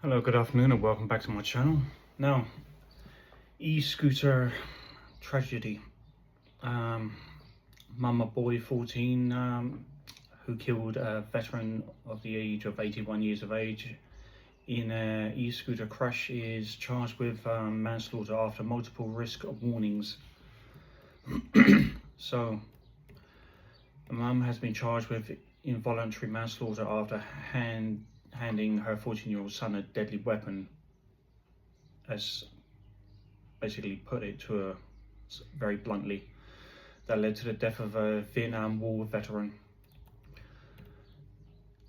Hello, good afternoon, and welcome back to my channel. Now, e-scooter tragedy. Mama boy 14 who killed a veteran of the age of 81 years of age in an e-scooter crash is charged with manslaughter after multiple risk warnings. So, the mum has been charged with involuntary manslaughter after handing her 14-year-old son a deadly weapon, as basically put it to her very bluntly, that led to the death of a Vietnam War veteran.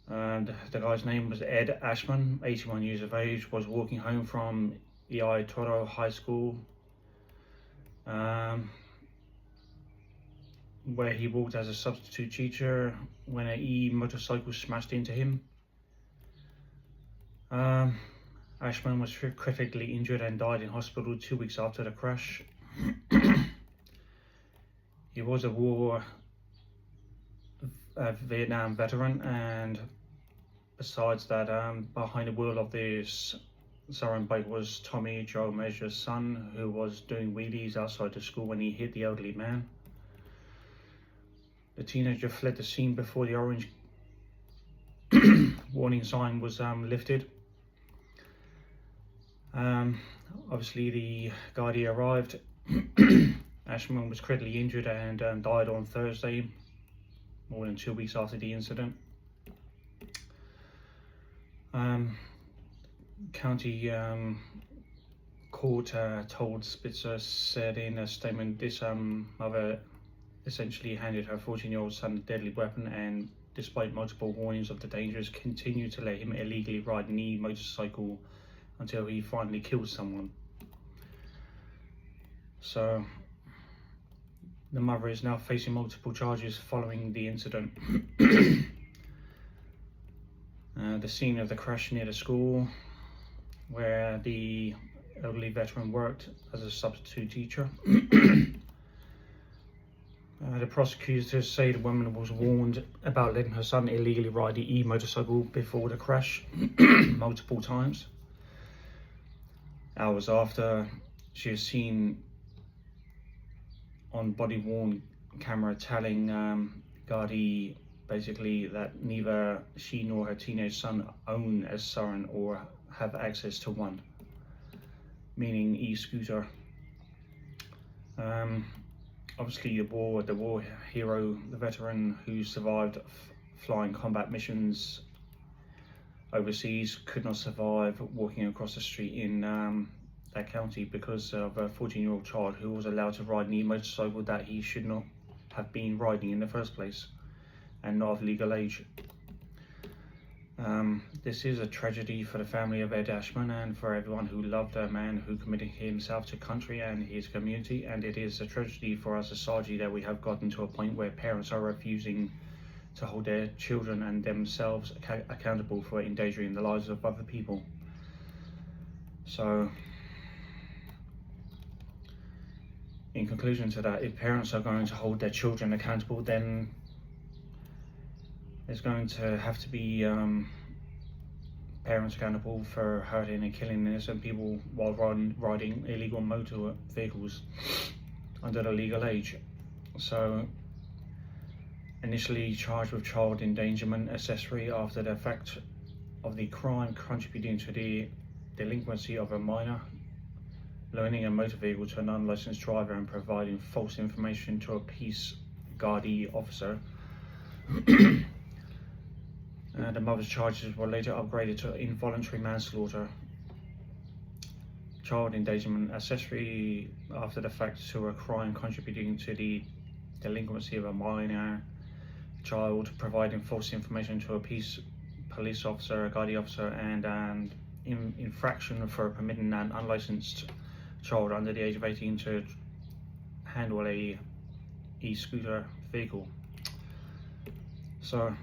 And the guy's name was Ed Ashman, 81 years of age, was walking home from EI Toro High School, where he worked as a substitute teacher, when an e-motorcycle smashed into him. Ashman was critically injured and died in hospital 2 weeks after the crash. He was a Vietnam veteran, and besides that, behind the wheel of this Saran bike was Tommy Joe Measure's son, who was doing wheelies outside the school when he hit the elderly man. The teenager fled the scene before the orange warning sign was lifted. Obviously, the Gardaí arrived. Ashman was critically injured and died on Thursday, more than 2 weeks after the incident. County court told Spitzer, said in a statement, this mother essentially handed her 14-year-old son a deadly weapon, and despite multiple warnings of the dangers, continued to let him illegally ride an e-motorcycle until he finally killed someone. So the mother is now facing multiple charges following the incident. The scene of the crash near the school where the elderly veteran worked as a substitute teacher. The prosecutors say the woman was warned about letting her son illegally ride the e-motorcycle before the crash multiple times. Hours after, she was seen on body-worn camera telling Gardaí basically that neither she nor her teenage son own a Saran or have access to one, meaning e-scooter. Obviously, the war hero, the veteran who survived flying combat missions overseas, could not survive walking across the street in that county because of a 14-year-old child who was allowed to ride an e-motorcycle that he should not have been riding in the first place, and not of legal age. This is a tragedy for the family of Ed Ashman and for everyone who loved a man who committed himself to country and his community, and it is a tragedy for our society that we have gotten to a point where parents are refusing to hold their children and themselves accountable for endangering the lives of other people. So, in conclusion to that, if parents are going to hold their children accountable, then there's going to have to be parents accountable for hurting and killing innocent people while riding illegal motor vehicles under the legal age. So, initially charged with child endangerment accessory after the fact of the crime, contributing to the delinquency of a minor, loaning a motor vehicle to an unlicensed driver, and providing false information to a peace Gardaí officer. The mother's charges were later upgraded to involuntary manslaughter, child endangerment accessory after the fact to a crime, contributing to the delinquency of a minor child, providing false information to a police officer, a Gardaí officer, and an infraction for permitting an unlicensed child under the age of 18 to handle a e-scooter vehicle. So,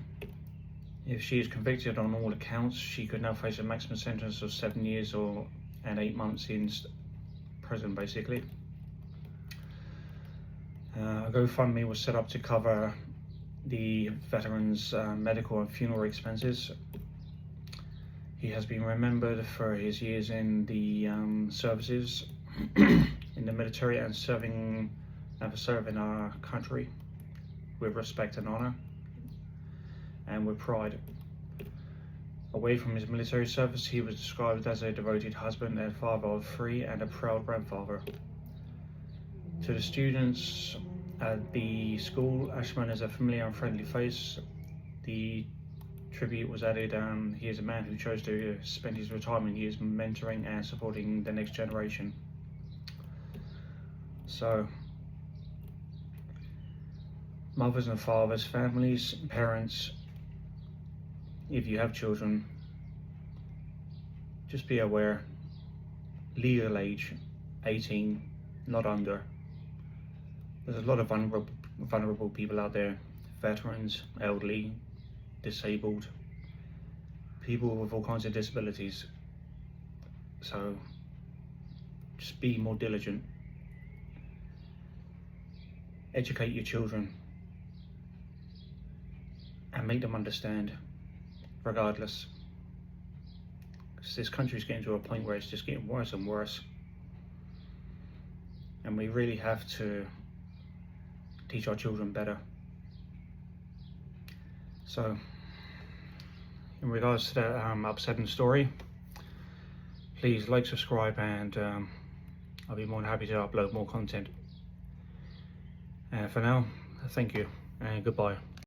if she is convicted on all accounts, she could now face a maximum sentence of 7 years and 8 months in prison, basically. A GoFundMe was set up to cover the veteran's medical and funeral expenses. He has been remembered for his years in the services in the military and for serving our country with respect and honor and with pride. Away from his military service, he was described as a devoted husband and father of 3 and a proud grandfather. To the students at the school, Ashman is a familiar and friendly face. The tribute was added, he is a man who chose to spend his retirement years mentoring and supporting the next generation. So, mothers and fathers, families, parents, if you have children, just be aware, legal age, 18, not under. There's a lot of vulnerable people out there, veterans, elderly, disabled, people with all kinds of disabilities. So just be more diligent. Educate your children and make them understand regardless. Because this country's getting to a point where it's just getting worse and worse. And we really have to teach our children better. So, in regards to that upsetting story, please like, subscribe, and I'll be more than happy to upload more content. And for now, thank you and goodbye.